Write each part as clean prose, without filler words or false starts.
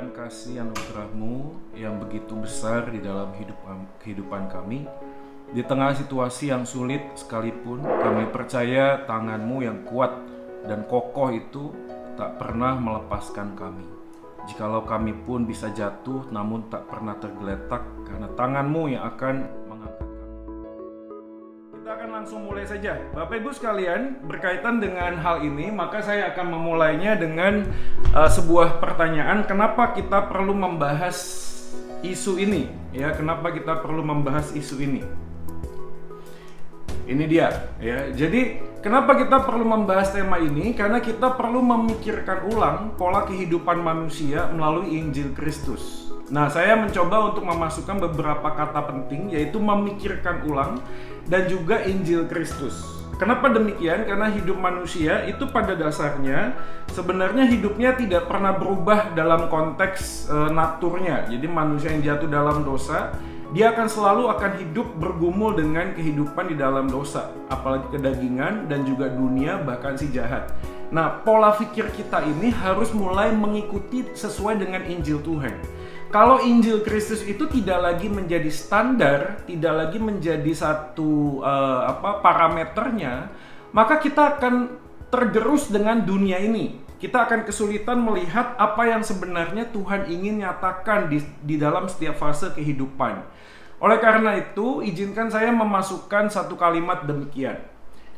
Tuhan, kasih anugerah-Mu yang begitu besar di dalam kehidupan kami. Di tengah situasi yang sulit sekalipun, kami percaya tangan-Mu yang kuat dan kokoh itu tak pernah melepaskan kami. Jikalau kami pun bisa jatuh, namun tak pernah tergeletak, karena tangan-Mu yang akan mengangkat kami. Kita akan langsung mulai saja. Bapak Ibu sekalian, berkaitan dengan hal ini, maka saya akan memulainya dengan sebuah pertanyaan. Kenapa kita perlu membahas isu ini? Ya, kenapa kita perlu membahas isu ini? Ini dia, ya. Jadi, kenapa kita perlu membahas tema ini? Karena kita perlu memikirkan ulang pola kehidupan manusia melalui Injil Kristus. Nah, saya mencoba untuk memasukkan beberapa kata penting, yaitu memikirkan ulang dan juga Injil Kristus. Kenapa demikian? Karena hidup manusia itu pada dasarnya sebenarnya hidupnya tidak pernah berubah dalam konteks naturnya. Jadi manusia yang jatuh dalam dosa, dia akan selalu hidup bergumul dengan kehidupan di dalam dosa, apalagi kedagingan dan juga dunia, bahkan si jahat. Nah, pola pikir kita ini harus mulai mengikuti sesuai dengan Injil Tuhan. Kalau Injil Kristus itu tidak lagi menjadi standar, tidak lagi menjadi satu parameternya, maka kita akan tergerus dengan dunia ini. Kita akan kesulitan melihat apa yang sebenarnya Tuhan ingin nyatakan di dalam setiap fase kehidupan. Oleh karena itu, izinkan saya memasukkan satu kalimat demikian.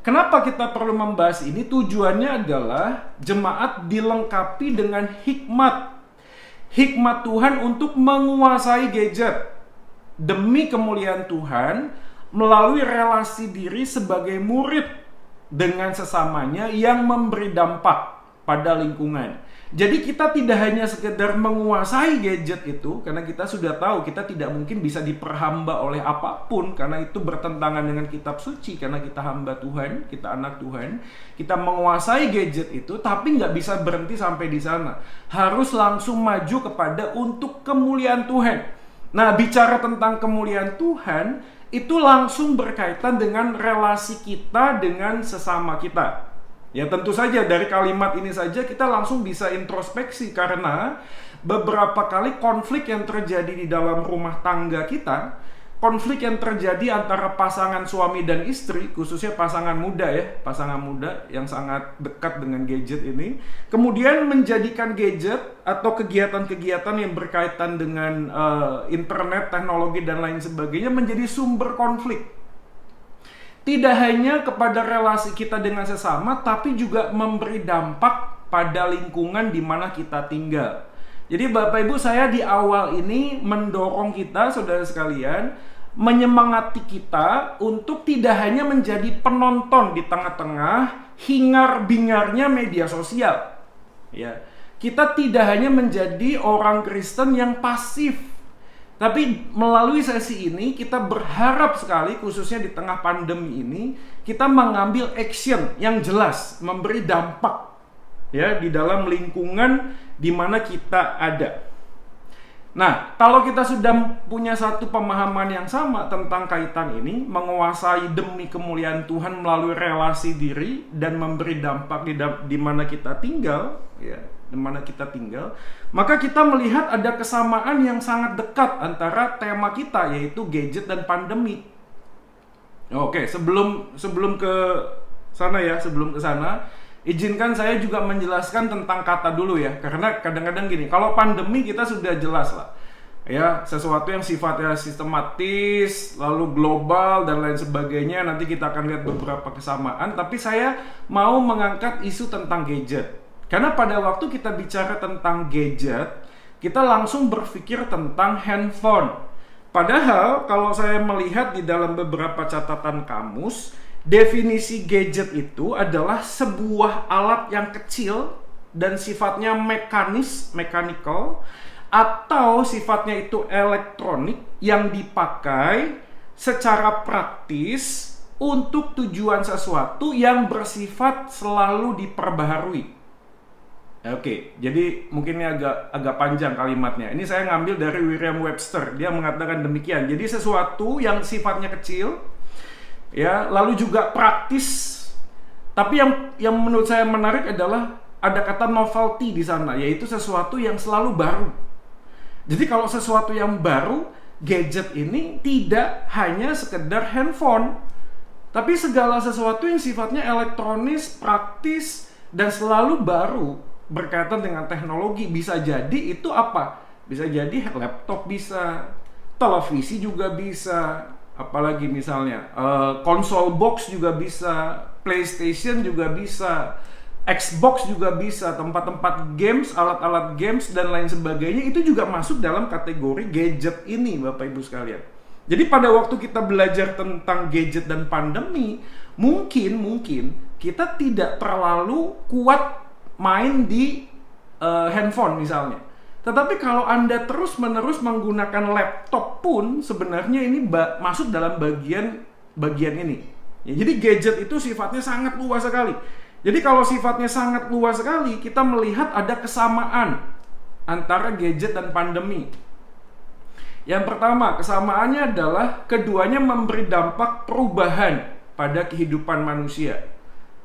Kenapa kita perlu membahas ini? Tujuannya adalah jemaat dilengkapi dengan hikmat Tuhan untuk menguasai gadget demi kemuliaan Tuhan melalui relasi diri sebagai murid dengan sesamanya yang memberi dampak pada lingkungan. Jadi kita tidak hanya sekedar menguasai gadget itu, karena kita sudah tahu kita tidak mungkin bisa diperhamba oleh apapun, karena itu bertentangan dengan kitab suci, karena kita hamba Tuhan, kita anak Tuhan. Kita menguasai gadget itu, tapi nggak bisa berhenti sampai di sana. Harus langsung maju kepada untuk kemuliaan Tuhan. Nah, bicara tentang kemuliaan Tuhan, itu langsung berkaitan dengan relasi kita dengan sesama kita. Ya, tentu saja dari kalimat ini saja kita langsung bisa introspeksi, karena beberapa kali konflik yang terjadi di dalam rumah tangga kita, konflik yang terjadi antara pasangan suami dan istri, khususnya pasangan muda yang sangat dekat dengan gadget ini, kemudian menjadikan gadget atau kegiatan-kegiatan yang berkaitan dengan internet, teknologi dan lain sebagainya menjadi sumber konflik. Tidak hanya kepada relasi kita dengan sesama, tapi juga memberi dampak pada lingkungan di mana kita tinggal. Jadi Bapak Ibu, saya di awal ini mendorong kita, saudara sekalian, menyemangati kita untuk tidak hanya menjadi penonton di tengah-tengah hingar-bingarnya media sosial. Ya, kita tidak hanya menjadi orang Kristen yang pasif. Tapi melalui sesi ini kita berharap sekali, khususnya di tengah pandemi ini, kita mengambil action yang jelas, memberi dampak ya di dalam lingkungan di mana kita ada. Nah, kalau kita sudah punya satu pemahaman yang sama tentang kaitan ini, menguasai demi kemuliaan Tuhan melalui relasi diri dan memberi dampak di mana kita tinggal, ya, di mana kita tinggal, maka kita melihat ada kesamaan yang sangat dekat antara tema kita, yaitu gadget dan pandemi. Oke, sebelum ke sana, izinkan saya juga menjelaskan tentang kata dulu ya, karena kadang-kadang gini, kalau pandemi kita sudah jelas lah, ya, sesuatu yang sifatnya sistematis, lalu global dan lain sebagainya. Nanti kita akan lihat beberapa kesamaan, tapi saya mau mengangkat isu tentang gadget. Karena pada waktu kita bicara tentang gadget, kita langsung berpikir tentang handphone. Padahal kalau saya melihat di dalam beberapa catatan kamus, definisi gadget itu adalah sebuah alat yang kecil dan sifatnya mechanical, atau sifatnya itu elektronik yang dipakai secara praktis untuk tujuan sesuatu yang bersifat selalu diperbaharui. Oke, jadi mungkin ini agak panjang kalimatnya. Ini saya ngambil dari Merriam-Webster. Dia mengatakan demikian. Jadi sesuatu yang sifatnya kecil, ya, lalu juga praktis. Tapi yang menurut saya menarik adalah ada kata novelty di sana, yaitu sesuatu yang selalu baru. Jadi kalau sesuatu yang baru, gadget ini tidak hanya sekedar handphone, tapi segala sesuatu yang sifatnya elektronis, praktis, dan selalu baru berkaitan dengan teknologi. Bisa jadi itu apa? Bisa jadi laptop bisa, televisi juga bisa, apalagi misalnya konsol box juga bisa, PlayStation juga bisa, Xbox juga bisa, tempat-tempat games, alat-alat games, dan lain sebagainya. Itu juga masuk dalam kategori gadget ini, Bapak Ibu sekalian. Jadi pada waktu kita belajar tentang gadget dan pandemi, mungkin kita tidak terlalu kuat main di handphone misalnya. Tetapi kalau Anda terus-menerus menggunakan laptop pun, sebenarnya ini masuk dalam bagian ini. Ya, jadi gadget itu sifatnya sangat luas sekali. Jadi kalau sifatnya sangat luas sekali, kita melihat ada kesamaan antara gadget dan pandemi. Yang pertama, kesamaannya adalah keduanya memberi dampak perubahan pada kehidupan manusia.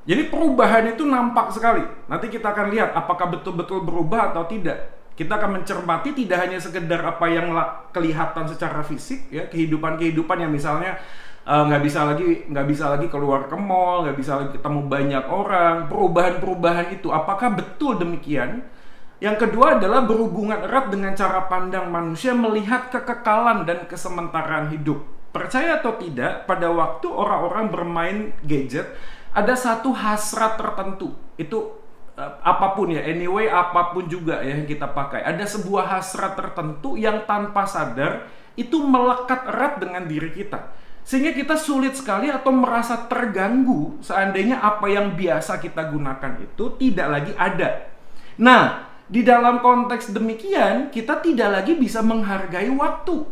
Jadi perubahan itu nampak sekali. Nanti kita akan lihat apakah betul-betul berubah atau tidak. Kita akan mencermati tidak hanya sekedar apa yang kelihatan secara fisik, ya, kehidupan yang misalnya nggak bisa lagi keluar ke mall, nggak bisa lagi ketemu banyak orang. Perubahan itu apakah betul demikian? Yang kedua adalah berhubungan erat dengan cara pandang manusia melihat kekekalan dan kesementaraan hidup. Percaya atau tidak, pada waktu orang-orang bermain gadget ada satu hasrat tertentu. Itu apapun ya, anyway apapun juga ya yang kita pakai. Ada sebuah hasrat tertentu yang tanpa sadar itu melekat erat dengan diri kita. Sehingga kita sulit sekali atau merasa terganggu seandainya apa yang biasa kita gunakan itu tidak lagi ada. Nah, di dalam konteks demikian, kita tidak lagi bisa menghargai waktu.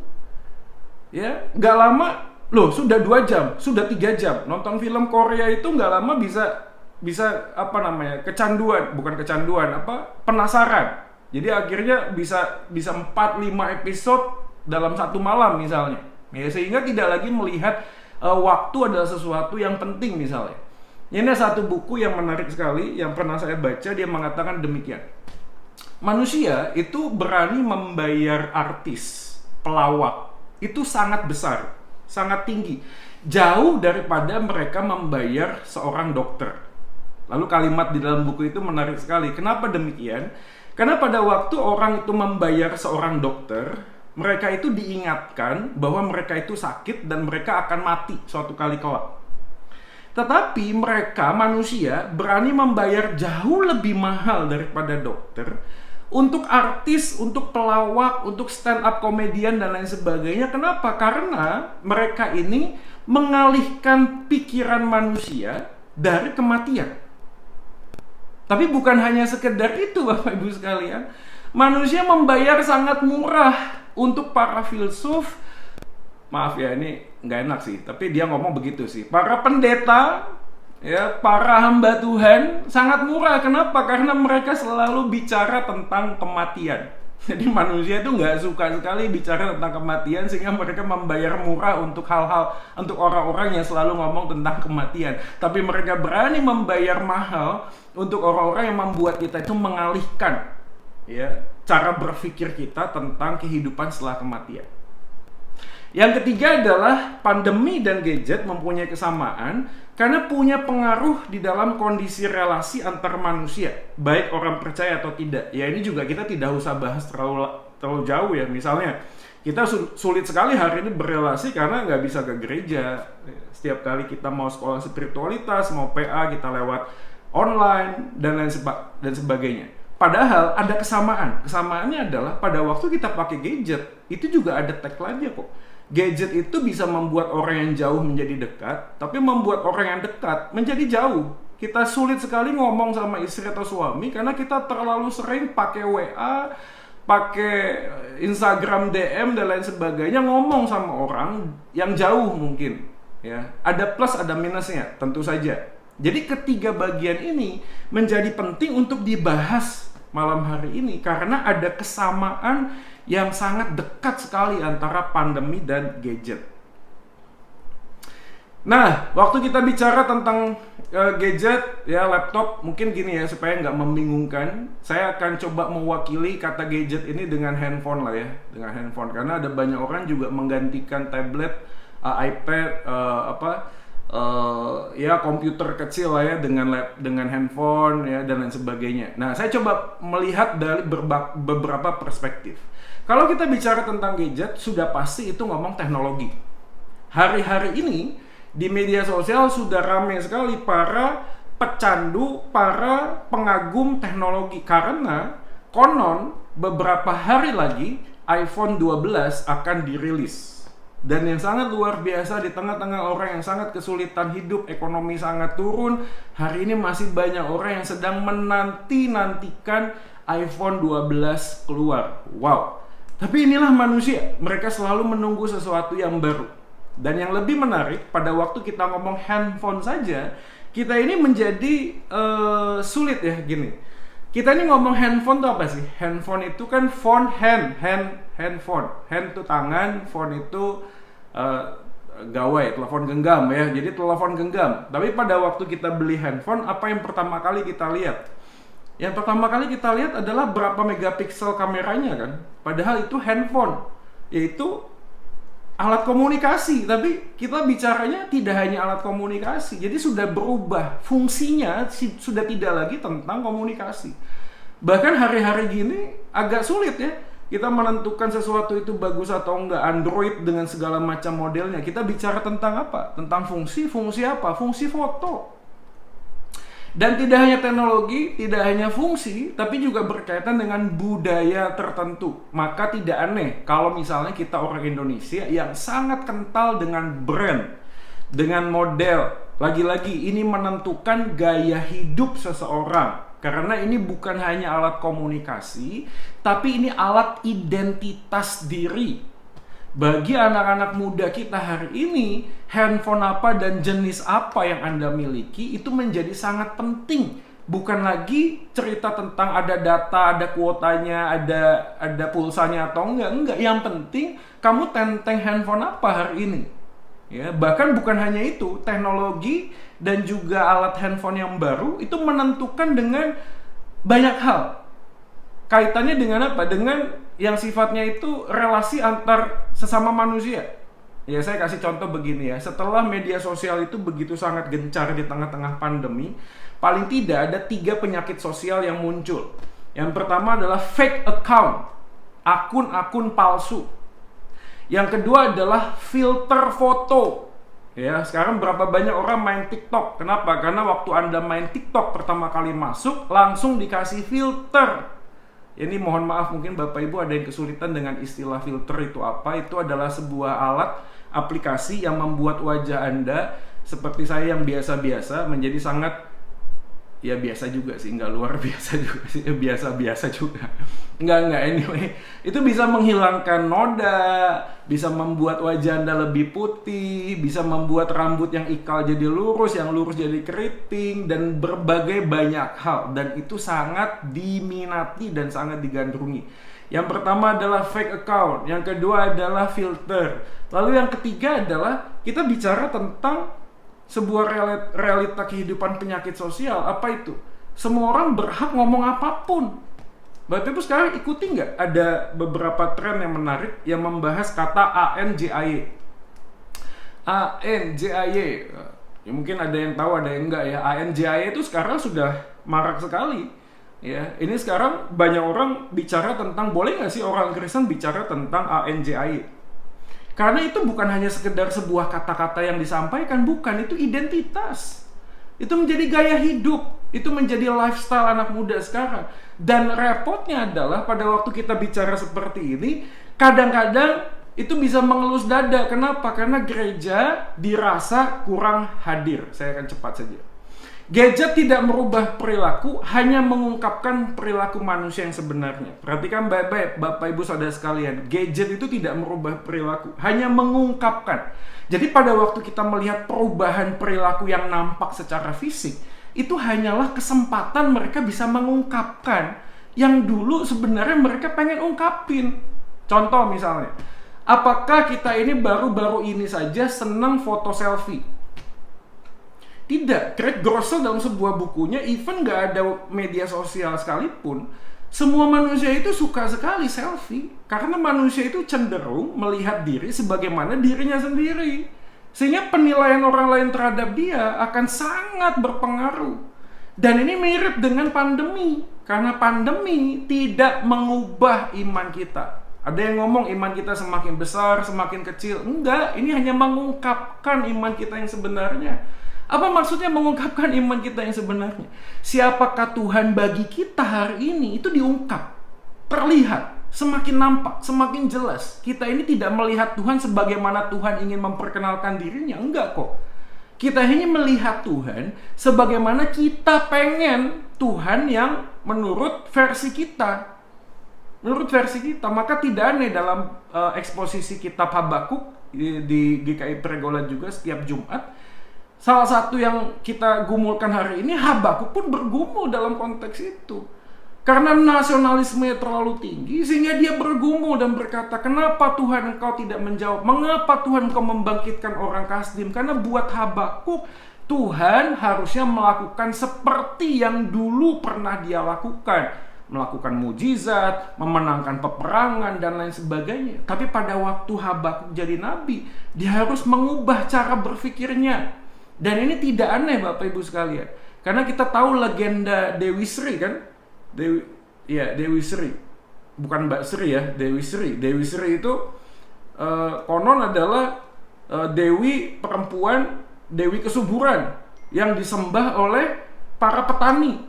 Ya, nggak lama, loh sudah 2 jam, sudah 3 jam. Nonton film Korea itu nggak lama bisa penasaran. Jadi akhirnya bisa 4-5 episode dalam satu malam misalnya. Ya, sehingga tidak lagi melihat waktu adalah sesuatu yang penting misalnya. Ini ada satu buku yang menarik sekali yang pernah saya baca, dia mengatakan demikian. Manusia itu berani membayar artis, pelawak, itu sangat besar, sangat tinggi. Jauh daripada mereka membayar seorang dokter. Lalu kalimat di dalam buku itu menarik sekali. Kenapa demikian? Karena pada waktu orang itu membayar seorang dokter, mereka itu diingatkan bahwa mereka itu sakit dan mereka akan mati suatu kali kelak. Tetapi mereka, manusia, berani membayar jauh lebih mahal daripada dokter untuk artis, untuk pelawak, untuk stand up komedian dan lain sebagainya. Kenapa? Karena mereka ini mengalihkan pikiran manusia dari kematian. Tapi bukan hanya sekedar itu, Bapak Ibu sekalian. Manusia membayar sangat murah untuk para filsuf, maaf ya ini nggak enak sih, tapi dia ngomong begitu sih. Para pendeta, ya, para hamba Tuhan sangat murah. Kenapa? Karena mereka selalu bicara tentang kematian. Jadi manusia itu nggak suka sekali bicara tentang kematian, sehingga mereka membayar murah untuk untuk orang-orang yang selalu ngomong tentang kematian. Tapi mereka berani membayar mahal untuk orang-orang yang membuat kita itu mengalihkan, ya, cara berpikir kita tentang kehidupan setelah kematian. Yang ketiga adalah pandemi dan gadget mempunyai kesamaan karena punya pengaruh di dalam kondisi relasi antar manusia, baik orang percaya atau tidak. Ya, ini juga kita tidak usah bahas terlalu jauh ya. Misalnya kita sulit sekali hari ini berrelasi karena nggak bisa ke gereja. Setiap kali kita mau sekolah spiritualitas, mau PA, kita lewat online dan sebagainya. Padahal ada kesamaan. Kesamaannya adalah pada waktu kita pakai gadget, itu juga ada tagline-nya kok. Gadget itu bisa membuat orang yang jauh menjadi dekat, tapi membuat orang yang dekat menjadi jauh. Kita sulit sekali ngomong sama istri atau suami karena kita terlalu sering pakai WA, pakai Instagram DM dan lain sebagainya, ngomong sama orang yang jauh mungkin. Ya, ada plus ada minusnya, tentu saja. Jadi ketiga bagian ini menjadi penting untuk dibahas malam hari ini karena ada kesamaan yang sangat dekat sekali antara pandemi dan gadget. Nah, waktu kita bicara tentang gadget, ya laptop, mungkin gini ya, supaya nggak membingungkan, saya akan coba mewakili kata gadget ini dengan handphone lah ya, dengan handphone. Karena ada banyak orang juga menggantikan tablet, iPad, ya komputer kecil lah ya dengan handphone ya dan lain sebagainya. Nah, saya coba melihat dari beberapa perspektif. Kalau kita bicara tentang gadget, sudah pasti itu ngomong teknologi. Hari-hari ini di media sosial sudah ramai sekali para pecandu, para pengagum teknologi, karena konon beberapa hari lagi iPhone 12 akan dirilis. Dan yang sangat luar biasa, di tengah-tengah orang yang sangat kesulitan hidup, ekonomi sangat turun, hari ini masih banyak orang yang sedang menanti-nantikan iPhone 12 keluar. Wow. Tapi inilah manusia, mereka selalu menunggu sesuatu yang baru. Dan yang lebih menarik, pada waktu kita ngomong handphone saja, kita ini menjadi sulit ya gini. Kita ini ngomong handphone itu apa sih? Handphone itu kan phone, handphone. Hand itu tangan, phone itu gawai, telepon genggam ya. Jadi telepon genggam. Tapi pada waktu kita beli handphone, apa yang pertama kali kita lihat? Yang pertama kali kita lihat adalah berapa megapiksel kameranya kan. Padahal itu handphone, yaitu alat komunikasi, tapi kita bicaranya tidak hanya alat komunikasi. Jadi sudah berubah fungsinya, sudah tidak lagi tentang komunikasi. Bahkan hari-hari gini agak sulit ya kita menentukan sesuatu itu bagus atau enggak. Android dengan segala macam modelnya, kita bicara tentang apa? Tentang fungsi apa? Fungsi foto. Dan tidak hanya teknologi, tidak hanya fungsi, tapi juga berkaitan dengan budaya tertentu. Maka tidak aneh kalau misalnya kita orang Indonesia yang sangat kental dengan brand, dengan model. Lagi-lagi ini menentukan gaya hidup seseorang. Karena ini bukan hanya alat komunikasi, tapi ini alat identitas diri. Bagi anak-anak muda kita hari ini, handphone apa dan jenis apa yang Anda miliki itu menjadi sangat penting. Bukan lagi cerita tentang ada data, ada kuotanya, ada pulsanya atau enggak. Yang penting kamu tenteng handphone apa hari ini. Ya, bahkan bukan hanya itu, teknologi dan juga alat handphone yang baru itu menentukan dengan banyak hal. Kaitannya dengan apa? Dengan yang sifatnya itu relasi antar sesama manusia. Ya, saya kasih contoh begini ya. Setelah media sosial itu begitu sangat gencar di tengah-tengah pandemi, paling tidak ada 3 penyakit sosial yang muncul. Yang pertama adalah fake account, akun-akun palsu. Yang kedua adalah filter foto. Ya, sekarang berapa banyak orang main TikTok? Kenapa? Karena waktu Anda main TikTok pertama kali masuk, langsung dikasih filter. Ini mohon maaf, mungkin Bapak Ibu ada yang kesulitan dengan istilah filter itu apa. Itu adalah sebuah alat aplikasi yang membuat wajah Anda seperti saya yang biasa-biasa menjadi sangat, ya biasa juga sih, nggak luar biasa juga sih, biasa-biasa juga. Nggak, anyway. Itu bisa menghilangkan noda, bisa membuat wajah Anda lebih putih, bisa membuat rambut yang ikal jadi lurus, yang lurus jadi keriting, dan berbagai banyak hal. Dan itu sangat diminati dan sangat digandrungi. Yang pertama adalah fake account, yang kedua adalah filter. Lalu yang ketiga adalah kita bicara tentang sebuah realita kehidupan penyakit sosial. Apa itu? Semua orang berhak ngomong apapun. Bapak Ibu sekarang ikuti nggak? Ada beberapa tren yang menarik yang membahas kata ANJAY. ANJAY. Ya, mungkin ada yang tahu, ada yang enggak ya. ANJAY itu sekarang sudah marak sekali. Ya, ini sekarang banyak orang bicara tentang, boleh nggak sih orang Kristen bicara tentang ANJAY? Karena itu bukan hanya sekedar sebuah kata-kata yang disampaikan, bukan, itu identitas. Itu menjadi gaya hidup, itu menjadi lifestyle anak muda sekarang. Dan repotnya adalah pada waktu kita bicara seperti ini, kadang-kadang itu bisa mengelus dada. Kenapa? Karena gereja dirasa kurang hadir. Saya akan cepat saja. Gadget tidak merubah perilaku, hanya mengungkapkan perilaku manusia yang sebenarnya. Perhatikan baik-baik Bapak Ibu Saudara sekalian, gadget itu tidak merubah perilaku, hanya mengungkapkan. Jadi pada waktu kita melihat perubahan perilaku yang nampak secara fisik, itu hanyalah kesempatan mereka bisa mengungkapkan yang dulu sebenarnya mereka pengen ungkapin. Contoh misalnya, apakah kita ini baru-baru ini saja senang foto selfie? Tidak, Craig Groeschel dalam sebuah bukunya, even nggak ada media sosial sekalipun, semua manusia itu suka sekali selfie. Karena manusia itu cenderung melihat diri sebagaimana dirinya sendiri. Sehingga penilaian orang lain terhadap dia akan sangat berpengaruh. Dan ini mirip dengan pandemi. Karena pandemi tidak mengubah iman kita. Ada yang ngomong iman kita semakin besar, semakin kecil. Enggak, ini hanya mengungkapkan iman kita yang sebenarnya. Apa maksudnya mengungkapkan iman kita yang sebenarnya? Siapakah Tuhan bagi kita hari ini itu diungkap, terlihat, semakin nampak, semakin jelas. Kita ini tidak melihat Tuhan sebagaimana Tuhan ingin memperkenalkan dirinya, enggak kok. Kita hanya melihat Tuhan sebagaimana kita pengen Tuhan yang menurut versi kita. Menurut versi kita, maka tidak aneh dalam eksposisi kitab Habakuk di GKI Pregola juga setiap Jumat. Salah satu yang kita gumulkan hari ini, Habakuk pun bergumul dalam konteks itu. Karena nasionalisme terlalu tinggi, sehingga dia bergumul dan berkata, kenapa Tuhan engkau tidak menjawab? Mengapa Tuhan engkau membangkitkan orang Kasdim? Karena buat Habakuk, Tuhan harusnya melakukan seperti yang dulu pernah dia lakukan. Melakukan mujizat, memenangkan peperangan, dan lain sebagainya. Tapi pada waktu Habakuk jadi nabi, dia harus mengubah cara berpikirnya. Dan ini tidak aneh Bapak Ibu sekalian. Karena kita tahu legenda Dewi Sri kan? Dewi Sri. Bukan Mbak Sri ya, Dewi Sri. Dewi Sri itu konon adalah dewi perempuan, dewi kesuburan yang disembah oleh para petani.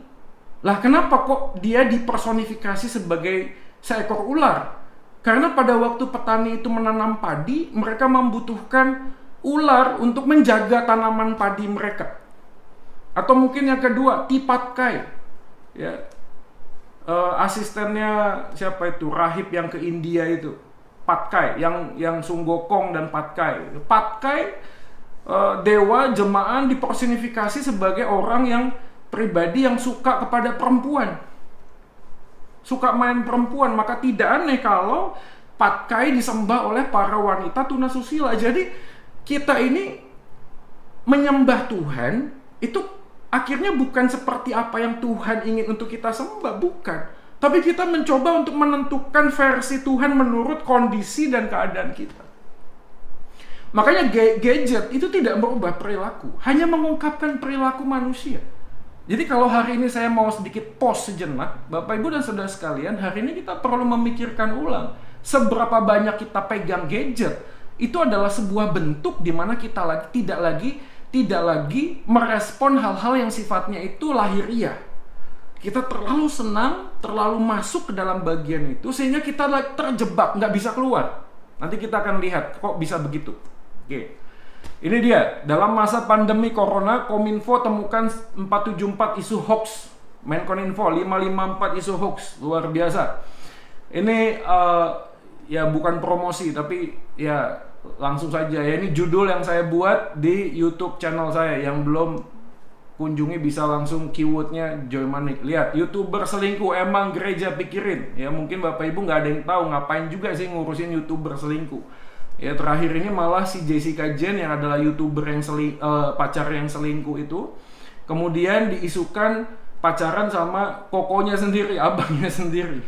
Lah kenapa kok dia dipersonifikasi sebagai seekor ular? Karena pada waktu petani itu menanam padi, mereka membutuhkan ular untuk menjaga tanaman padi mereka. Atau mungkin yang kedua, Tipatkai. Ya. Asistennya siapa itu? Rahib yang ke India itu. Patkai, yang Sunggokong dan Patkai. Patkai dewa jemaah dipersonifikasi sebagai orang yang pribadi yang suka kepada perempuan. Suka main perempuan, maka tidak aneh kalau Patkai disembah oleh para wanita tunasusila. Jadi kita ini menyembah Tuhan itu akhirnya bukan seperti apa yang Tuhan ingin untuk kita sembah, bukan. Tapi kita mencoba untuk menentukan versi Tuhan menurut kondisi dan keadaan kita. Makanya gadget itu tidak merubah perilaku, hanya mengungkapkan perilaku manusia. Jadi kalau hari ini saya mau sedikit pause sejenak, Bapak Ibu dan Saudara sekalian, hari ini kita perlu memikirkan ulang seberapa banyak kita pegang gadget. Itu adalah sebuah bentuk di mana kita tidak lagi merespon hal-hal yang sifatnya itu lahiriah. Kita terlalu senang, terlalu masuk ke dalam bagian itu sehingga kita terjebak, nggak bisa keluar. Nanti kita akan lihat kok bisa begitu. Oke. Ini dia, dalam masa pandemi corona, Kominfo temukan 474 isu hoax. Menkominfo 554 isu hoax, luar biasa. Ini ya bukan promosi, tapi ya langsung saja ya, ini judul yang saya buat di YouTube channel saya. Yang belum kunjungi bisa langsung keywordnya Joy Manik. Lihat, YouTuber selingkuh emang gereja pikirin. Ya mungkin Bapak Ibu nggak ada yang tahu ngapain juga sih ngurusin YouTuber selingkuh. Ya terakhir ini malah si Jessica Jen yang adalah YouTuber yang pacar yang selingkuh itu, kemudian diisukan pacaran sama kokonya sendiri, abangnya sendiri.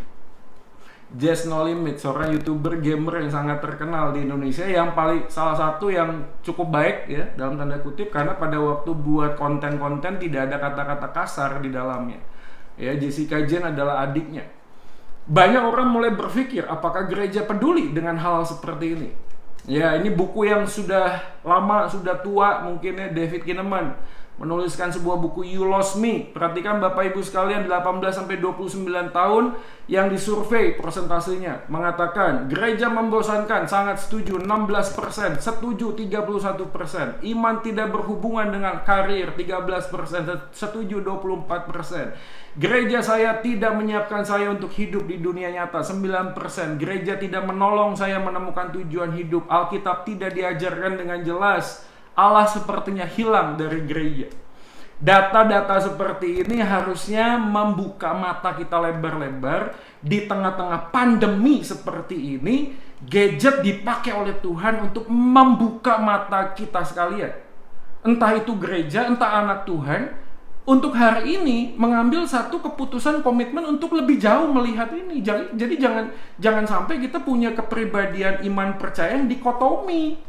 Jazz No Limit, seorang YouTuber gamer yang sangat terkenal di Indonesia, yang salah satu yang cukup baik ya dalam tanda kutip, karena pada waktu buat konten-konten tidak ada kata-kata kasar di dalamnya. Ya, Jessica Jen adalah adiknya. Banyak orang mulai berpikir apakah gereja peduli dengan hal seperti ini. Ya, ini buku yang sudah lama, sudah tua mungkin ya, David Kinnaman menuliskan sebuah buku You Lost Me. Perhatikan Bapak Ibu sekalian, 18-29 tahun yang disurvei persentasenya mengatakan gereja membosankan, sangat setuju 16%, setuju 31%, iman tidak berhubungan dengan karir 13%, setuju 24%. Gereja saya tidak menyiapkan saya untuk hidup di dunia nyata 9%. Gereja tidak menolong saya menemukan tujuan hidup. Alkitab tidak diajarkan dengan jelas. Allah sepertinya hilang dari gereja. Data-data seperti ini harusnya membuka mata kita lebar-lebar. Di tengah-tengah pandemi seperti ini, gadget dipakai oleh Tuhan untuk membuka mata kita sekalian. entah itu gereja, entah anak Tuhan, untuk hari ini mengambil satu keputusan komitmen untuk lebih jauh melihat ini. Jadi jangan sampai kita punya kepribadian iman percaya yang dikotomi.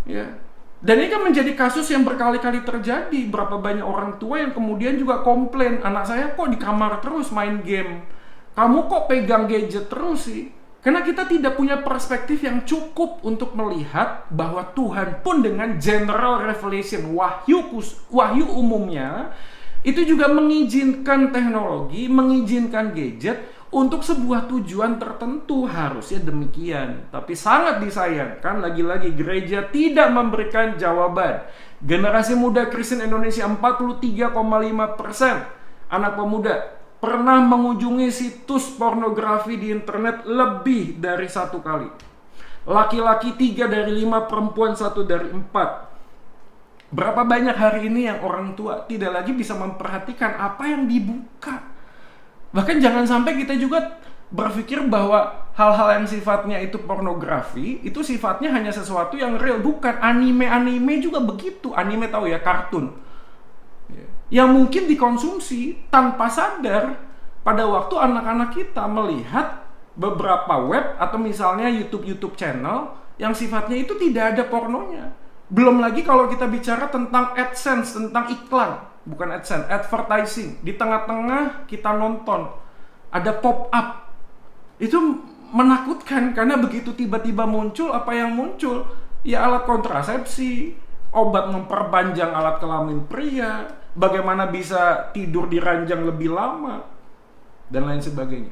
Ya. Dan ini kan menjadi kasus yang berkali-kali terjadi. Berapa banyak orang tua yang kemudian juga komplain, anak saya kok di kamar terus main game, kamu kok pegang gadget terus sih. Karena kita tidak punya perspektif yang cukup untuk melihat bahwa Tuhan pun dengan general revelation, wahyu umumnya, itu juga mengizinkan teknologi, mengizinkan gadget untuk sebuah tujuan tertentu. Harusnya demikian. Tapi sangat disayangkan, lagi-lagi gereja tidak memberikan jawaban. Generasi muda Kristen Indonesia 43,5% anak pemuda pernah mengunjungi situs pornografi di internet lebih dari 1 kali. Laki-laki 3 dari 5, perempuan 1 dari 4. Berapa banyak hari ini yang orang tua tidak lagi bisa memperhatikan apa yang dibuka. Bahkan jangan sampai kita juga berpikir bahwa hal-hal yang sifatnya itu pornografi, itu sifatnya hanya sesuatu yang real. Bukan, anime juga begitu. Anime tahu ya, kartun. Yang mungkin dikonsumsi tanpa sadar pada waktu anak-anak kita melihat beberapa web atau misalnya YouTube channel yang sifatnya itu tidak ada pornonya. Belum lagi kalau kita bicara tentang AdSense, tentang iklan, bukan AdSense, advertising. Di tengah-tengah kita nonton ada pop-up. Itu menakutkan karena begitu tiba-tiba muncul, apa yang muncul? Ya alat kontrasepsi, obat memperpanjang alat kelamin pria, bagaimana bisa tidur di ranjang lebih lama, dan lain sebagainya.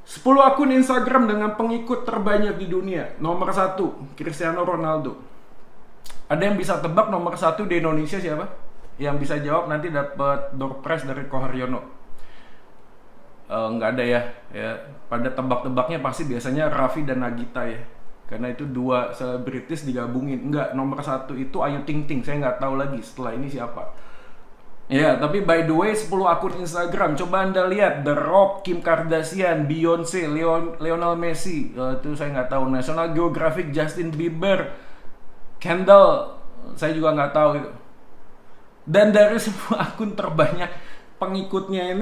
10 akun Instagram dengan pengikut terbanyak di dunia. Nomor 1, Cristiano Ronaldo. Ada yang bisa tebak nomor 1 di Indonesia siapa? Yang bisa jawab nanti dapat door prize dari Koharyono. Nggak ada ya. Pada tebak-tebaknya pasti biasanya Raffi dan Nagita ya. Karena itu 2 selebritis digabungin. Enggak, nomor 1 itu Ayu Ting Ting. Saya nggak tahu lagi setelah ini siapa. Ya, tapi by the way 10 akun Instagram. Coba Anda lihat The Rock, Kim Kardashian, Beyonce, Lionel Messi. Itu saya nggak tahu. National Geographic, Justin Bieber, Kendall. Saya juga nggak tahu itu. Dan dari semua akun terbanyak pengikutnya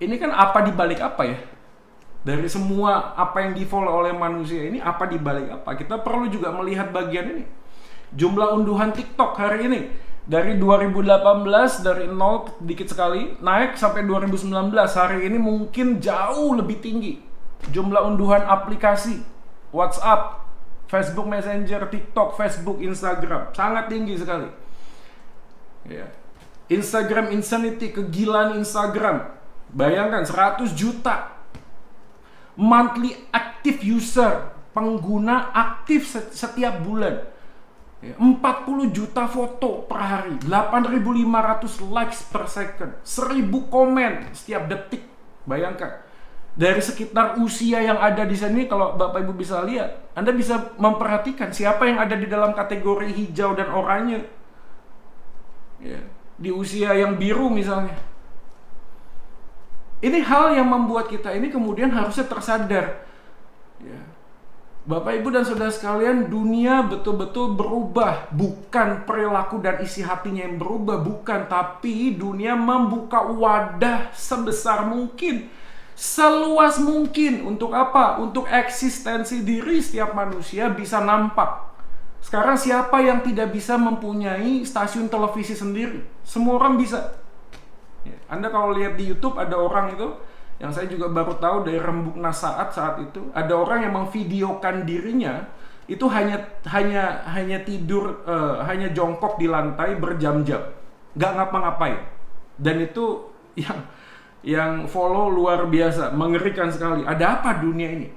ini kan apa dibalik apa ya? Dari semua apa yang di-follow oleh manusia ini, apa dibalik apa? Kita perlu juga melihat bagian ini. Jumlah unduhan TikTok hari ini dari 2018 dari 0 dikit sekali naik sampai 2019. Hari ini mungkin jauh lebih tinggi. Jumlah unduhan aplikasi WhatsApp, Facebook Messenger, TikTok, Facebook, Instagram sangat tinggi sekali. Ya. Instagram Insanity, kegilaan Instagram. Bayangkan 100 juta monthly active user, pengguna aktif setiap bulan. 40 juta foto per hari, 8.500 likes per second, 1.000 komen setiap detik. Bayangkan. Dari sekitar usia yang ada di sini, kalau Bapak Ibu bisa lihat, Anda bisa memperhatikan siapa yang ada di dalam kategori hijau dan oranye. Di usia yang biru misalnya. Ini hal yang membuat kita ini kemudian harusnya tersadar. Bapak Ibu dan Saudara sekalian, dunia betul-betul berubah. Bukan perilaku dan isi hatinya yang berubah, bukan. Tapi dunia membuka wadah sebesar mungkin, seluas mungkin. Untuk apa? Untuk eksistensi diri setiap manusia bisa nampak. Sekarang siapa yang tidak bisa mempunyai stasiun televisi sendiri? Semua orang bisa. Anda kalau lihat di YouTube ada orang itu, yang saya juga baru tahu dari Rembuk Nasaat saat itu, ada orang yang memvideokan dirinya itu hanya tidur, hanya jongkok di lantai berjam-jam, nggak ngapa-ngapain. Dan itu yang follow luar biasa, mengerikan sekali. Ada apa dunia ini?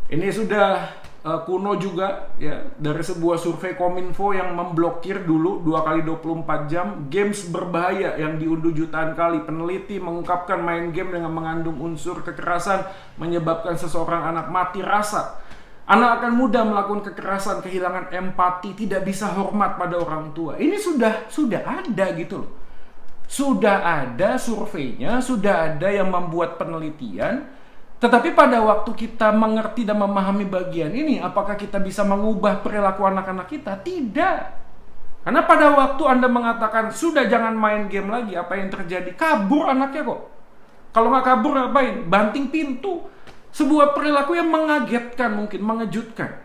Ini sudah kuno juga ya, dari sebuah survei Kominfo yang memblokir dulu 2 kali 24 jam games berbahaya yang diunduh jutaan kali. Peneliti mengungkapkan main game dengan mengandung unsur kekerasan menyebabkan seseorang anak mati rasa. Anak akan mudah melakukan kekerasan, kehilangan empati, tidak bisa hormat pada orang tua. Ini sudah ada gitu loh. Sudah ada surveinya, sudah ada yang membuat penelitian. Tetapi pada waktu kita mengerti dan memahami bagian ini, apakah kita bisa mengubah perilaku anak-anak kita? Tidak. Karena pada waktu Anda mengatakan, sudah jangan main game lagi, apa yang terjadi? Kabur anaknya kok. Kalau nggak kabur ngapain? Banting pintu. Sebuah perilaku yang mengagetkan mungkin, mengejutkan.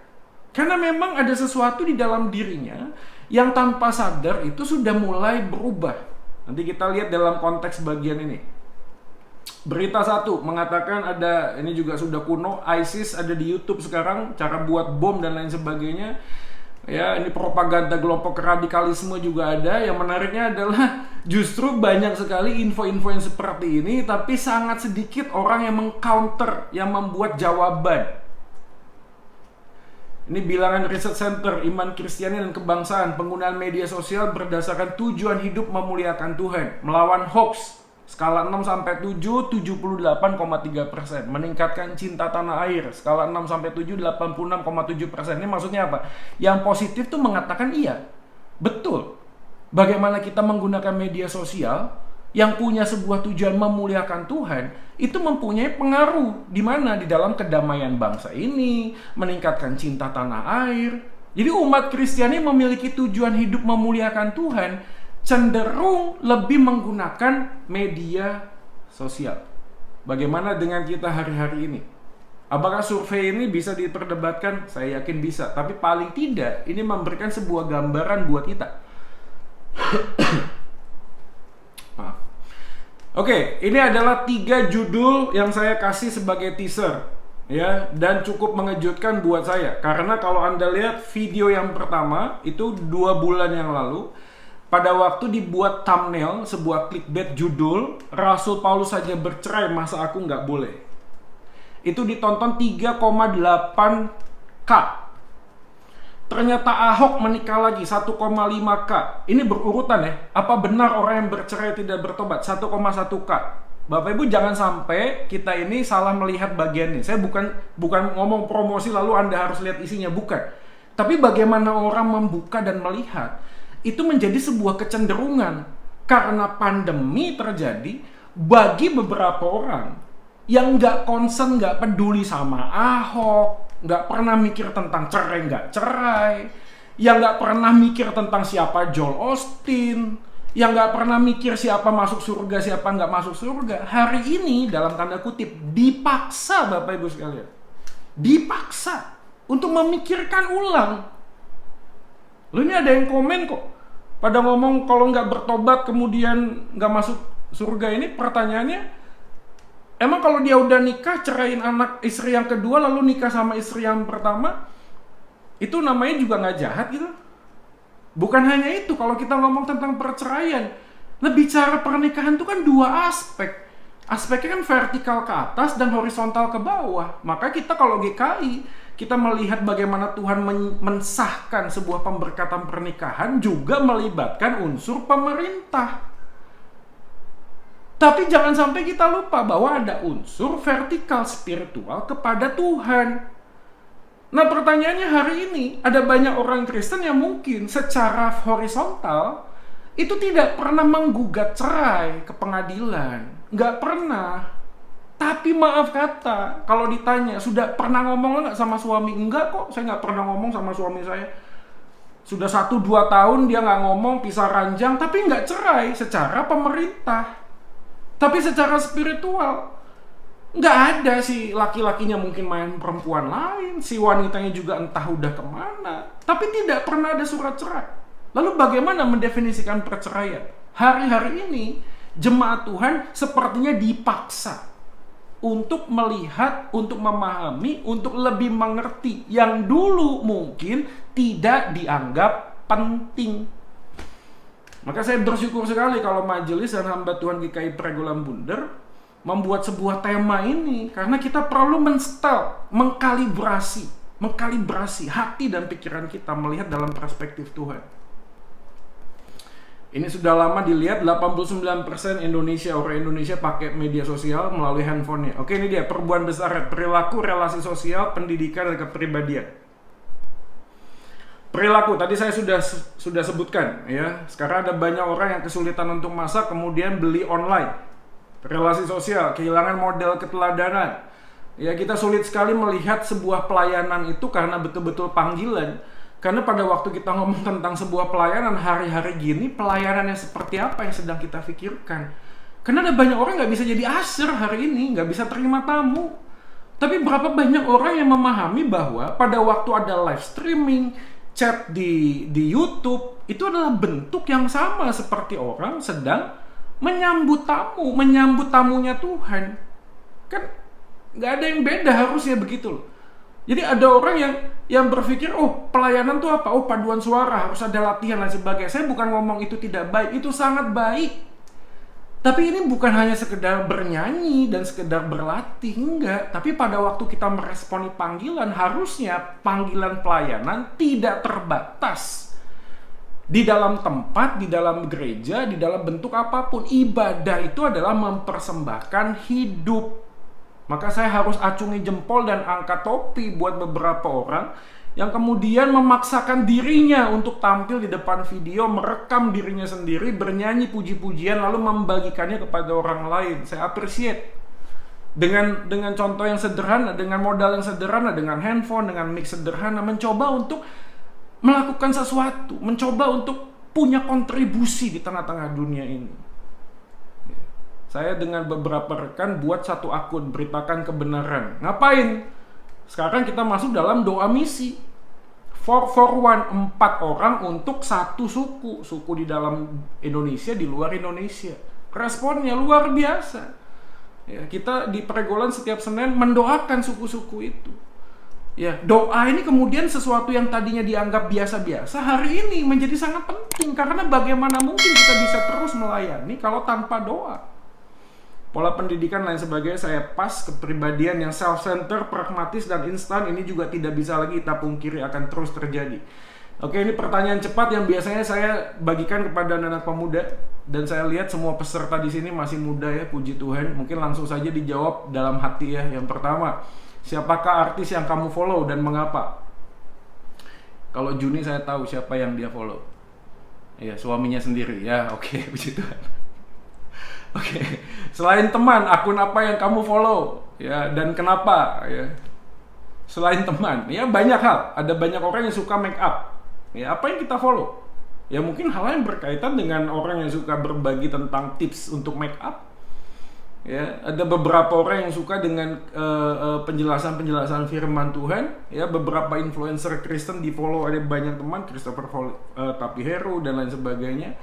Karena memang ada sesuatu di dalam dirinya yang tanpa sadar itu sudah mulai berubah. Nanti kita lihat dalam konteks bagian ini. Berita satu mengatakan ada, ini juga sudah kuno, ISIS ada di YouTube sekarang, cara buat bom dan lain sebagainya. Ya, ini propaganda kelompok radikalisme juga ada. Yang menariknya adalah justru banyak sekali info-info yang seperti ini, tapi sangat sedikit orang yang mengcounter, yang membuat jawaban. Ini bilangan Research Center, Iman Kristiani dan Kebangsaan, penggunaan media sosial berdasarkan tujuan hidup memuliakan Tuhan, melawan hoax. Skala 6 sampai 7, 78,3%. Meningkatkan cinta tanah air. Skala 6 sampai 7, 86,7%. Ini maksudnya apa? Yang positif tuh mengatakan iya. Betul. Bagaimana kita menggunakan media sosial yang punya sebuah tujuan memuliakan Tuhan, itu mempunyai pengaruh. Di mana? Di dalam kedamaian bangsa ini, meningkatkan cinta tanah air. Jadi umat Kristiani memiliki tujuan hidup memuliakan Tuhan, cenderung lebih menggunakan media sosial. Bagaimana dengan kita hari-hari ini? Apakah survei ini bisa diperdebatkan? Saya yakin bisa. Tapi paling tidak, ini memberikan sebuah gambaran buat kita. Maaf. Oke, ini adalah 3 judul yang saya kasih sebagai teaser. Ya, dan cukup mengejutkan buat saya. Karena kalau Anda lihat video yang pertama, itu 2 bulan yang lalu, pada waktu dibuat thumbnail, sebuah clickbait judul, Rasul Paulus saja bercerai, masa aku nggak boleh? Itu ditonton 3,8K. Ternyata Ahok menikah lagi, 1,5K. Ini berurutan ya. Apa benar orang yang bercerai tidak bertobat? 1,1K. Bapak Ibu jangan sampai kita ini salah melihat bagian ini. Saya bukan ngomong promosi lalu Anda harus lihat isinya, bukan. Tapi bagaimana orang membuka dan melihat, itu menjadi sebuah kecenderungan. Karena pandemi terjadi, bagi beberapa orang yang nggak concern, nggak peduli sama Ahok, nggak pernah mikir tentang cerai nggak cerai, yang nggak pernah mikir tentang siapa Joel Osteen, yang nggak pernah mikir siapa masuk surga, siapa nggak masuk surga, hari ini dalam tanda kutip dipaksa, Bapak Ibu sekalian, dipaksa untuk memikirkan ulang. Loh, ini ada yang komen kok, pada ngomong kalau nggak bertobat kemudian nggak masuk surga. Ini pertanyaannya, emang kalau dia udah nikah, ceraiin anak istri yang kedua lalu nikah sama istri yang pertama, itu namanya juga nggak jahat gitu? Bukan hanya itu, kalau kita ngomong tentang perceraian, bicara pernikahan itu kan 2 aspek. Aspeknya kan vertikal ke atas dan horizontal ke bawah. Maka kita kalau GKI, kita melihat bagaimana Tuhan mensahkan sebuah pemberkatan pernikahan juga melibatkan unsur pemerintah. Tapi jangan sampai kita lupa bahwa ada unsur vertikal spiritual kepada Tuhan. Nah, pertanyaannya hari ini, ada banyak orang Kristen yang mungkin secara horizontal itu tidak pernah menggugat cerai ke pengadilan. Nggak pernah. Tapi maaf kata, kalau ditanya, sudah pernah ngomong nggak sama suami? Enggak kok, saya nggak pernah ngomong sama suami saya. Sudah 1-2 tahun dia nggak ngomong, pisah ranjang, tapi nggak cerai secara pemerintah. Tapi secara spiritual, nggak ada si laki-lakinya mungkin main perempuan lain, si wanitanya juga entah udah kemana. Tapi tidak pernah ada surat cerai. Lalu bagaimana mendefinisikan perceraian? Hari-hari ini, jemaat Tuhan sepertinya dipaksa untuk melihat, untuk memahami, untuk lebih mengerti yang dulu mungkin tidak dianggap penting. Maka saya bersyukur sekali kalau majelis dan hamba Tuhan GKI Pregolan Bunder membuat sebuah tema ini, karena kita perlu menstel, mengkalibrasi hati dan pikiran kita melihat dalam perspektif Tuhan. Ini sudah lama dilihat, 89% orang Indonesia pakai media sosial melalui handphonenya. Oke, ini dia perubahan besar perilaku, relasi sosial, pendidikan, dan kepribadian. Perilaku tadi saya sudah sebutkan ya. Sekarang ada banyak orang yang kesulitan untuk masak kemudian beli online. Relasi sosial, kehilangan model keteladanan. Ya, kita sulit sekali melihat sebuah pelayanan itu karena betul-betul panggilan. Karena pada waktu kita ngomong tentang sebuah pelayanan hari-hari gini, pelayanan yang seperti apa yang sedang kita pikirkan? Karena ada banyak orang nggak bisa jadi usher hari ini, nggak bisa terima tamu. Tapi berapa banyak orang yang memahami bahwa pada waktu ada live streaming, chat di YouTube, itu adalah bentuk yang sama seperti orang sedang menyambut tamunya Tuhan. Kan nggak ada yang beda, harusnya begitu loh. Jadi ada orang yang berpikir, oh pelayanan tuh apa? Oh paduan suara, harus ada latihan dan sebagainya. Saya bukan ngomong itu tidak baik, itu sangat baik. Tapi ini bukan hanya sekedar bernyanyi dan sekedar berlatih, enggak. Tapi pada waktu kita meresponi panggilan, harusnya panggilan pelayanan tidak terbatas di dalam tempat, di dalam gereja, di dalam bentuk apapun. Ibadah itu adalah mempersembahkan hidup. Maka saya harus acungi jempol dan angkat topi buat beberapa orang yang kemudian memaksakan dirinya untuk tampil di depan video, merekam dirinya sendiri, bernyanyi puji-pujian, lalu membagikannya kepada orang lain. Saya appreciate. Dengan contoh yang sederhana, dengan modal yang sederhana, dengan handphone, dengan mic sederhana, mencoba untuk melakukan sesuatu, mencoba untuk punya kontribusi di tengah-tengah dunia ini. Saya dengan beberapa rekan buat satu akun beritakan kebenaran. Ngapain? Sekarang kita masuk dalam doa misi. 441, 4 orang untuk satu suku di dalam Indonesia, di luar Indonesia. Responnya luar biasa. Ya, kita di Pregolan setiap Senin mendoakan suku-suku itu. Ya, doa ini kemudian sesuatu yang tadinya dianggap biasa-biasa hari ini menjadi sangat penting, karena bagaimana mungkin kita bisa terus melayani kalau tanpa doa. Pola pendidikan lain sebagainya saya pas, kepribadian yang self-centered, pragmatis dan instan ini juga tidak bisa lagi kita pungkiri akan terus terjadi. Oke, ini pertanyaan cepat yang biasanya saya bagikan kepada anak pemuda, dan saya lihat semua peserta di sini masih muda ya, puji Tuhan. Mungkin langsung saja dijawab dalam hati ya. Yang pertama, siapakah artis yang kamu follow dan mengapa? Kalau Juni saya tahu siapa yang dia follow. Ya, suaminya sendiri ya. Oke, puji Tuhan. Oke, selain teman, akun apa yang kamu follow ya, dan kenapa ya? Selain teman, ya banyak hal. Ada banyak orang yang suka make up. Ya, apa yang kita follow? Ya mungkin hal yang berkaitan dengan orang yang suka berbagi tentang tips untuk make up. Ya, ada beberapa orang yang suka dengan penjelasan-penjelasan firman Tuhan. Ya, beberapa influencer Kristen di follow, ada banyak teman, Christopher Tapiheru dan lain sebagainya.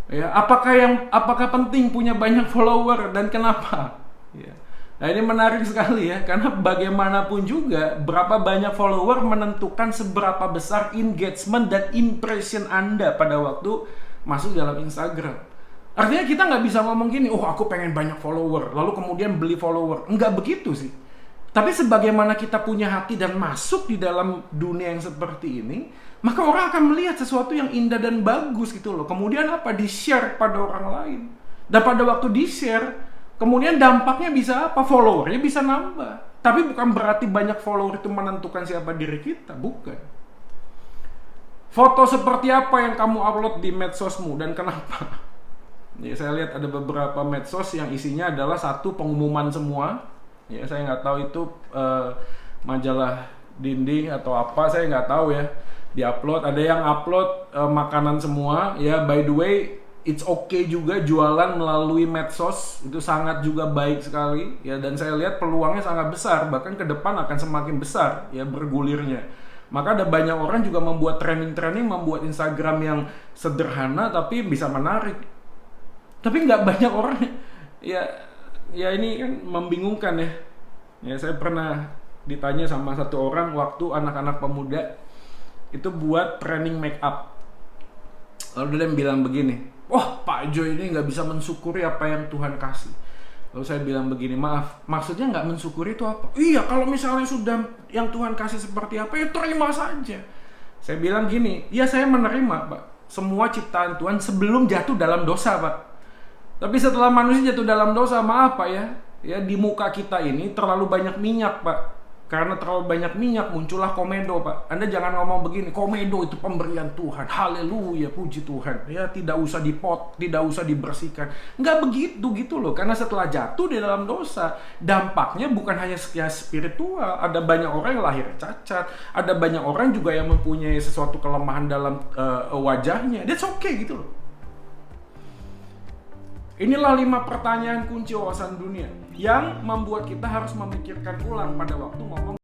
Ya, apakah penting punya banyak follower dan kenapa? Ya. Nah, ini menarik sekali ya, karena bagaimanapun juga berapa banyak follower menentukan seberapa besar engagement dan impression Anda pada waktu masuk dalam Instagram. Artinya kita nggak bisa ngomong gini, oh aku pengen banyak follower, lalu kemudian beli follower. Nggak begitu sih. Tapi sebagaimana kita punya hati dan masuk di dalam dunia yang seperti ini, maka orang akan melihat sesuatu yang indah dan bagus gitu loh. Kemudian apa? Di-share pada orang lain. Dan pada waktu di-share, kemudian dampaknya bisa apa? Followernya bisa nambah. Tapi bukan berarti banyak follower itu menentukan siapa diri kita. Bukan. Foto seperti apa yang kamu upload di medsosmu dan kenapa? Ya, saya lihat ada beberapa medsos yang isinya adalah satu pengumuman semua. Ya, saya nggak tahu itu majalah dinding atau apa, saya nggak tahu ya. Di-upload, ada yang upload makanan semua ya. By the way, it's okay juga jualan melalui medsos, itu sangat juga baik sekali ya, dan saya lihat peluangnya sangat besar, bahkan ke depan akan semakin besar ya bergulirnya. Maka ada banyak orang juga membuat training, membuat Instagram yang sederhana tapi bisa menarik. Tapi nggak banyak orang ya ini kan membingungkan ya. Ya, saya pernah ditanya sama satu orang waktu anak-anak pemuda itu buat training make up. Lalu dia bilang begini, wah Pak Jo ini nggak bisa mensyukuri apa yang Tuhan kasih. Lalu saya bilang begini, maaf, maksudnya nggak mensyukuri itu apa? Iya, kalau misalnya sudah yang Tuhan kasih seperti apa, ya terima saja. Saya bilang gini, ya saya menerima Pak, semua ciptaan Tuhan sebelum jatuh dalam dosa Pak. Tapi setelah manusia jatuh dalam dosa, maaf Pak ya di muka kita ini terlalu banyak minyak Pak. Karena terlalu banyak minyak muncullah komedo, Pak. Anda jangan ngomong begini, komedo itu pemberian Tuhan. Haleluya, puji Tuhan. Ya tidak usah dipot, tidak usah dibersihkan. Nggak begitu gitu loh. Karena setelah jatuh di dalam dosa, dampaknya bukan hanya spiritual. Ada banyak orang yang lahir cacat. Ada banyak orang juga yang mempunyai sesuatu kelemahan dalam wajahnya. That's okay gitu loh. Inilah 5 pertanyaan kunci wawasan dunia yang membuat kita harus memikirkan ulang pada waktu ngomong